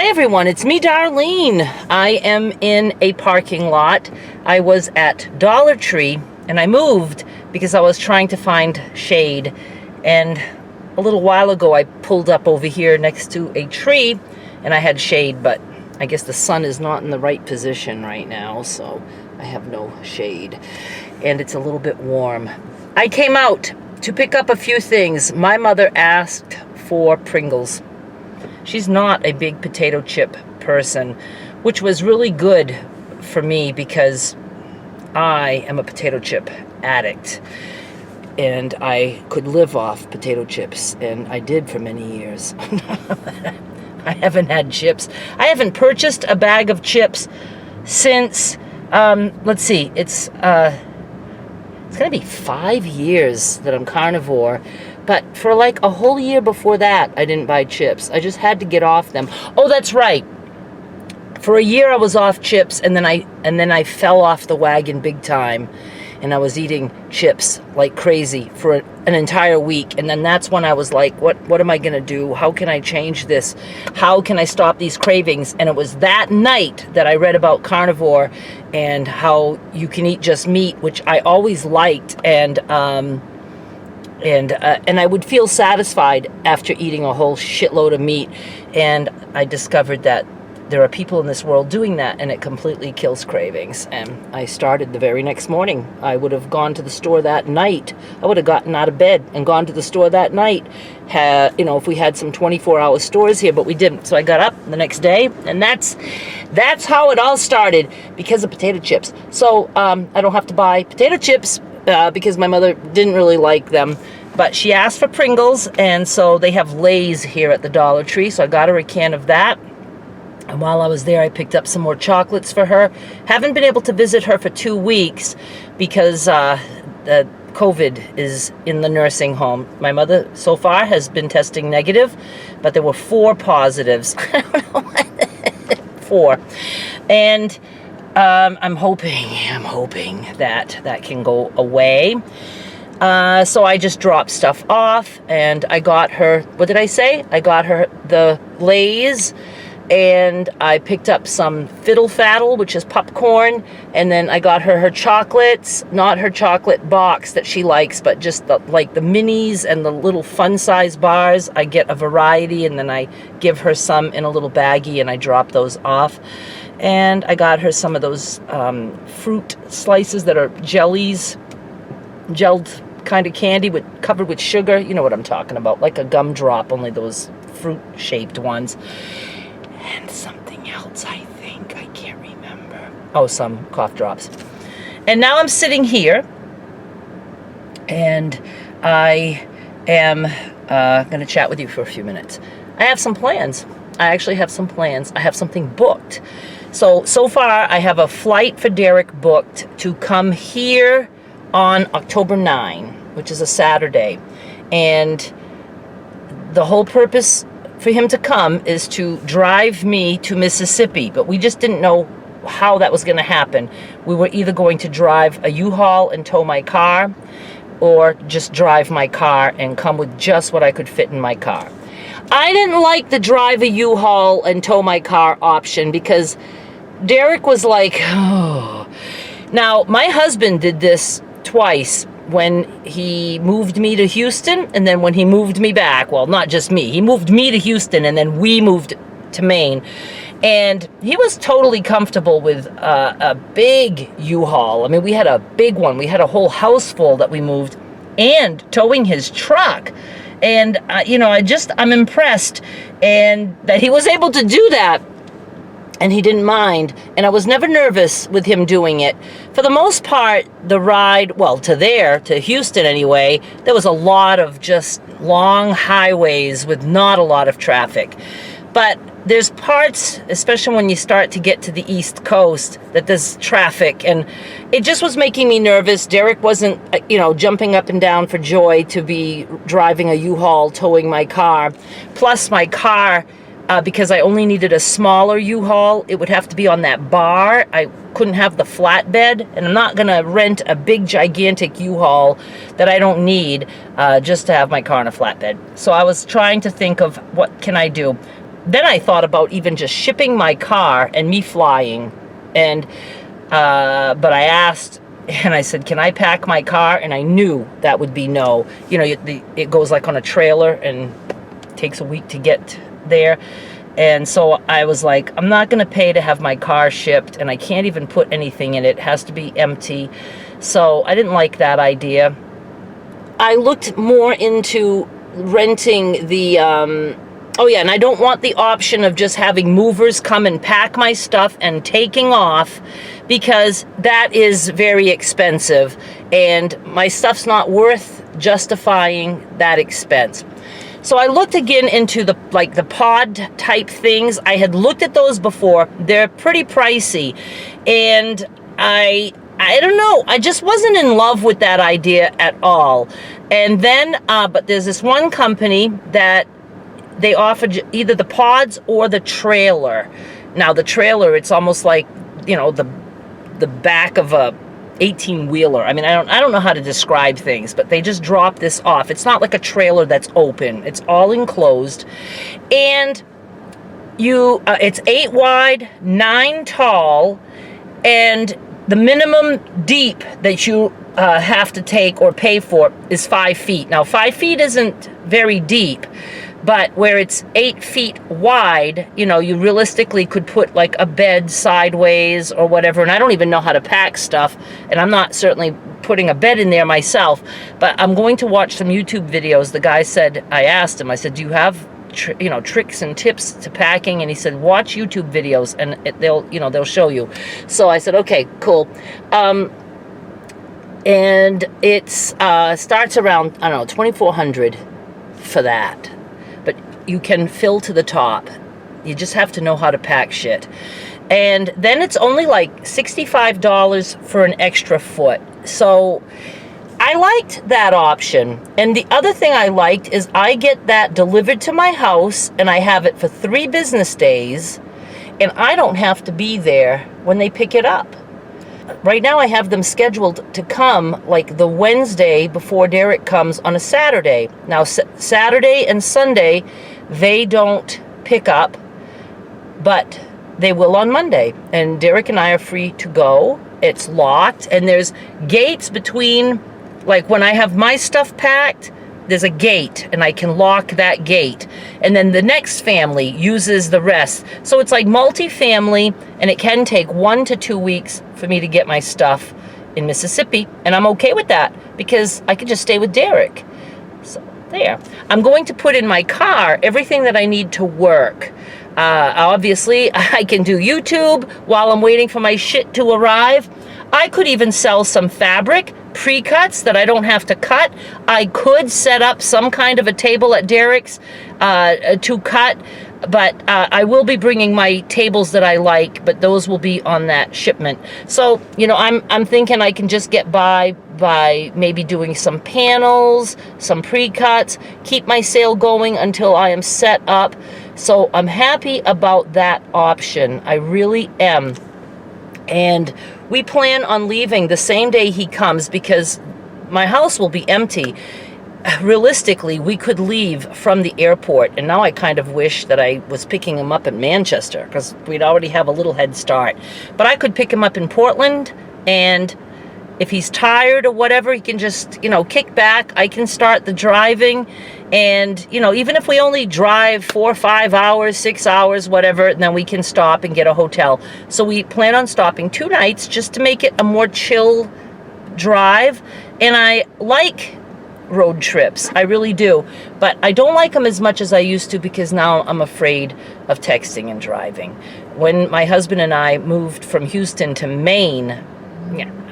Hi everyone, it's me, Darlene. I am in a parking lot. I was at Dollar Tree and I moved because I was trying to find shade. And a little while ago I pulled up over here next to a tree and I had shade, but I guess the sun is not in the right position right now, so I have no shade. And it's a little bit warm. I came out to pick up a few things. My mother asked for Pringles. She's not a big potato chip person, which was really good for me because I am a potato chip addict and I could live off potato chips, and I did for many years. I haven't had chips. I haven't purchased a bag of chips since, let's see, it's gonna be 5 years that I'm carnivore. But for like a whole year before that, I didn't buy chips. I just had to get off them. Oh, that's right. For a year I was off chips, and then I fell off the wagon big time, and I was eating chips like crazy for an entire week. And then that's when I was like, what am I gonna do? How can I change this? How can I stop these cravings? And it was that night that I read about carnivore and how you can eat just meat, which I always liked, and I would feel satisfied after eating a whole shitload of meat. And I discovered that there are people in this world doing that, and it completely kills cravings. And I started the very next morning. I would have gone to the store that night. I would have gotten out of bed and gone to the store that night, if we had some 24-hour stores here, but we didn't. So I got up the next day, and that's how it all started, because of potato chips. So I don't have to buy potato chips because my mother didn't really like them. But she asked for Pringles, and so they have Lay's here at the Dollar Tree, so I got her a can of that. And while I was there, I picked up some more chocolates for her. Haven't been able to visit her for 2 weeks because the COVID is in the nursing home. My mother, so far, has been testing negative, but there were 4 positives. I don't know why. 4. And I'm hoping that can go away. So I just dropped stuff off, and I got her, what did I say? I got her the Lay's, and I picked up some Fiddle Faddle, which is popcorn, and then I got her chocolates, not her chocolate box that she likes, but just the minis and the little fun-size bars. I get a variety, and then I give her some in a little baggie, and I drop those off. And I got her some of those fruit slices that are jellies, gelled kind of candy covered with sugar. You know what I'm talking about, like a gumdrop, only those fruit-shaped ones. And something else, I think. I can't remember. Oh, some cough drops. And now I'm sitting here, and I am going to chat with you for a few minutes. I have some plans. I actually have some plans. I have something booked. So far, I have a flight for Derek booked to come here on October 9, which is a Saturday. And the whole purpose for him to come is to drive me to Mississippi, but we just didn't know how that was going to happen. We were either going to drive a U-Haul and tow my car, or just drive my car and come with just what I could fit in my car. I didn't like the drive a U-Haul and tow my car option because Derek was like, oh. Now, my husband did this twice, when he moved me to Houston, and then when he moved me back. Well, not just me. He moved me to Houston, and then we moved to Maine. And he was totally comfortable with a big U-Haul. I mean, we had a big one. We had a whole house full that we moved, and towing his truck. And, I'm impressed, and that he was able to do that. And he didn't mind, and I was never nervous with him doing it. For the most part, the ride, to Houston anyway, there was a lot of just long highways with not a lot of traffic. But there's parts, especially when you start to get to the East Coast, that there's traffic, and it just was making me nervous. Derek wasn't, jumping up and down for joy to be driving a U-Haul, towing my car. Plus my car, because I only needed a smaller U-Haul, it would have to be on that bar. I couldn't have the flatbed, and I'm not going to rent a big, gigantic U-Haul that I don't need just to have my car on a flatbed. So I was trying to think of what can I do. then I thought about even just shipping my car and me flying. And but I asked, and I said, can I pack my car? And I knew that would be no. You know, it goes like on a trailer and takes a week to get there. And so I was like, I'm not going to pay to have my car shipped, and I can't even put anything in it. It has to be empty. So I didn't like that idea. I looked more into renting the, oh yeah, and I don't want the option of just having movers come and pack my stuff and taking off, because that is very expensive, and my stuff's not worth justifying that expense. So I looked again into the pod type things. I had looked at those before. They're pretty pricey, and I don't know, I just wasn't in love with that idea at all. And then, but there's this one company that they offer either the pods or the trailer. Now the trailer, it's almost like, you know, the back of a 18-wheeler. I mean, I don't know how to describe things, but they just drop this off. It's not like a trailer that's open. It's all enclosed. And it's 8 wide, 9 tall, and the minimum deep that you have to take or pay for is 5 feet. Now, 5 feet isn't very deep, but where it's 8 feet wide, you know, you realistically could put like a bed sideways or whatever. And I don't even know how to pack stuff, and I'm not certainly putting a bed in there myself, but I'm going to watch some YouTube videos. The guy said, I asked him, I said, do you have tricks and tips to packing? And he said, watch YouTube videos and they'll show you. So I said, okay, cool. And it's starts around, I don't know, $2,400 for that. But you can fill to the top. You just have to know how to pack shit. And then it's only like $65 for an extra foot. So I liked that option. And the other thing I liked is I get that delivered to my house, and I have it for 3 business days, and I don't have to be there when they pick it up. Right now I have them scheduled to come like the Wednesday before Derek comes on a Saturday. Now Saturday and Sunday they don't pick up, but they will on Monday. And Derek and I are free to go. It's locked, and there's gates between, like when I have my stuff packed, there's a gate, and I can lock that gate. And then the next family uses the rest. So it's like multi-family, and it can take 1 to 2 weeks for me to get my stuff in Mississippi. And I'm okay with that, because I can just stay with Derek. So there. I'm going to put in my car everything that I need to work. Obviously, I can do YouTube while I'm waiting for my shit to arrive. I could even sell some fabric, pre-cuts that I don't have to cut. I could set up some kind of a table at Derek's to cut, but I will be bringing my tables that I like, but those will be on that shipment. So, you know, I'm thinking I can just get by maybe doing some panels, some pre-cuts, keep my sale going until I am set up. So I'm happy about that option. I really am. And we plan on leaving the same day he comes, because my house will be empty. Realistically, we could leave from the airport, and now I kind of wish that I was picking him up in Manchester, because we'd already have a little head start. But I could pick him up in Portland, and if he's tired or whatever, he can just, you know, kick back. I can start the driving, and, you know, even if we only drive 4 or 5 hours, 6 hours, whatever, then we can stop and get a hotel. So we plan on stopping 2 nights just to make it a more chill drive. And I like road trips, I really do, but I don't like them as much as I used to, because now I'm afraid of texting and driving. When my husband and I moved from Houston to Maine,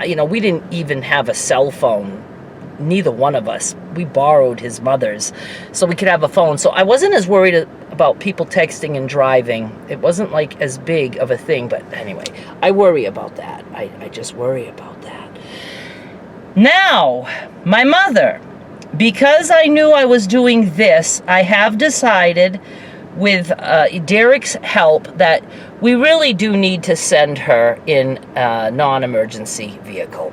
you know, we didn't even have a cell phone. Neither one of us. We borrowed his mother's so we could have a phone. So I wasn't as worried about people texting and driving. It wasn't like as big of a thing, but anyway, I worry about that. I just worry about that. Now, my mother, because I knew I was doing this, I have decided, with Derek's help, that we really do need to send her in a non-emergency vehicle.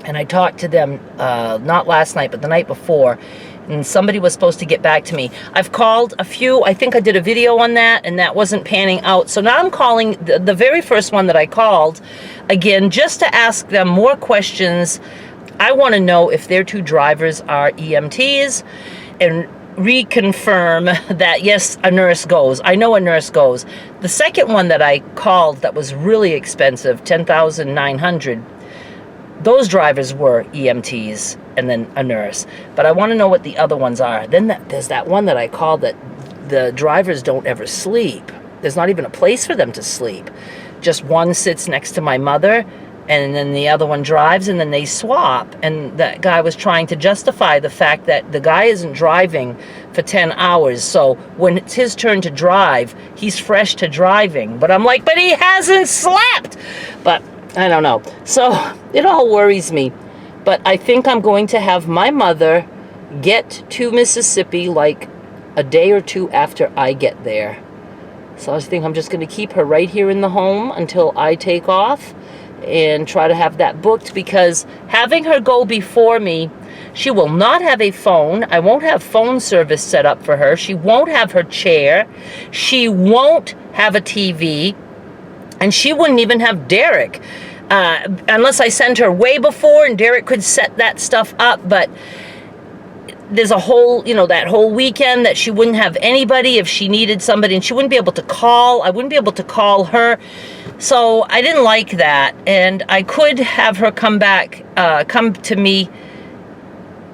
And I talked to them, not last night, but the night before, and somebody was supposed to get back to me. I've called a few. I think I did a video on that, and that wasn't panning out. So now I'm calling the very first one that I called, again, just to ask them more questions. I want to know if their two drivers are EMTs, and reconfirm that yes, a nurse goes. I know a nurse goes. The second one that I called that was really expensive, $10,900, those drivers were EMTs and then a nurse. But I want to know what the other ones are. Then there's that one that I called that the drivers don't ever sleep. There's not even a place for them to sleep. Just one sits next to my mother, and then the other one drives, and then they swap. And that guy was trying to justify the fact that the guy isn't driving for 10 hours. So when it's his turn to drive, he's fresh to driving. But I'm like, but he hasn't slept. But I don't know. So it all worries me. But I think I'm going to have my mother get to Mississippi like a day or two after I get there. So I think I'm just going to keep her right here in the home until I take off, and try to have that booked, because having her go before me, she will not have a phone. I won't have phone service set up for her. She won't have her chair. She won't have a TV, and she wouldn't even have Derek, unless I send her way before, and Derek could set that stuff up. But there's a whole, that whole weekend that she wouldn't have anybody if she needed somebody, and she wouldn't be able to call. I wouldn't be able to call her. So I didn't like that. And I could have her come to me,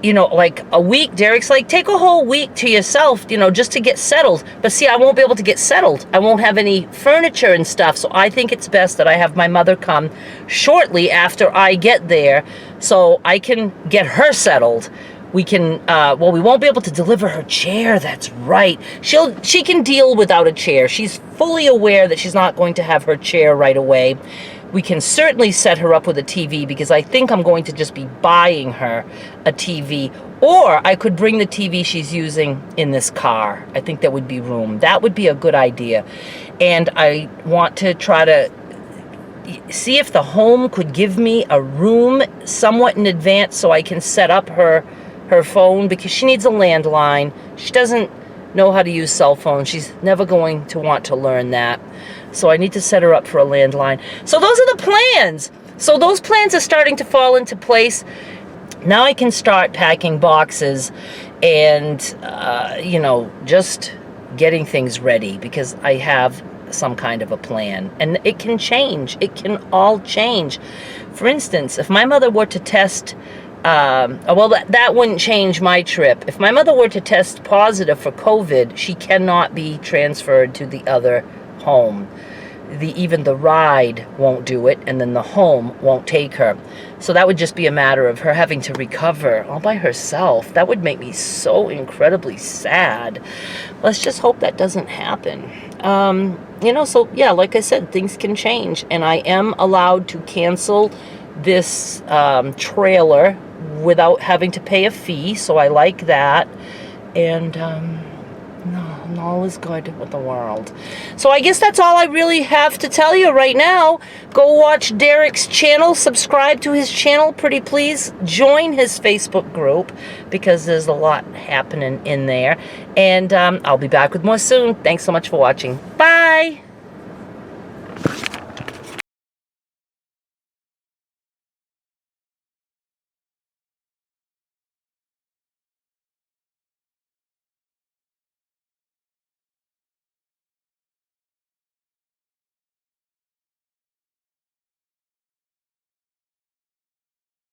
like a week. Derek's like, take a whole week to yourself, just to get settled. But see, I won't be able to get settled. I won't have any furniture and stuff. So I think it's best that I have my mother come shortly after I get there, so I can get her settled. We can, we won't be able to deliver her chair. That's right. She can deal without a chair. She's fully aware that she's not going to have her chair right away. We can certainly set her up with a TV, because I think I'm going to just be buying her a TV. Or I could bring the TV she's using in this car. I think there would be room. That would be a good idea. And I want to try to see if the home could give me a room somewhat in advance so I can set up her phone, because she needs a landline. She doesn't know how to use cell phones. She's never going to want to learn that. So I need to set her up for a landline. So those are the plans. So those plans are starting to fall into place. Now I can start packing boxes and, just getting things ready, because I have some kind of a plan. And it can change. It can all change. For instance, if my mother were to test that wouldn't change my trip. If my mother were to test positive for COVID, she cannot be transferred to the other home. Even the ride won't do it, and then the home won't take her. So that would just be a matter of her having to recover all by herself. That would make me so incredibly sad. Let's just hope that doesn't happen. So yeah, like I said, things can change, and I am allowed to cancel this trailer without having to pay a fee, so I like that. And all is good with the world. So I guess that's all I really have to tell you right now. Go watch Derek's channel, subscribe to his channel, pretty please. Join his Facebook group, because there's a lot happening in there. And I'll be back with more soon. Thanks so much for watching. Bye!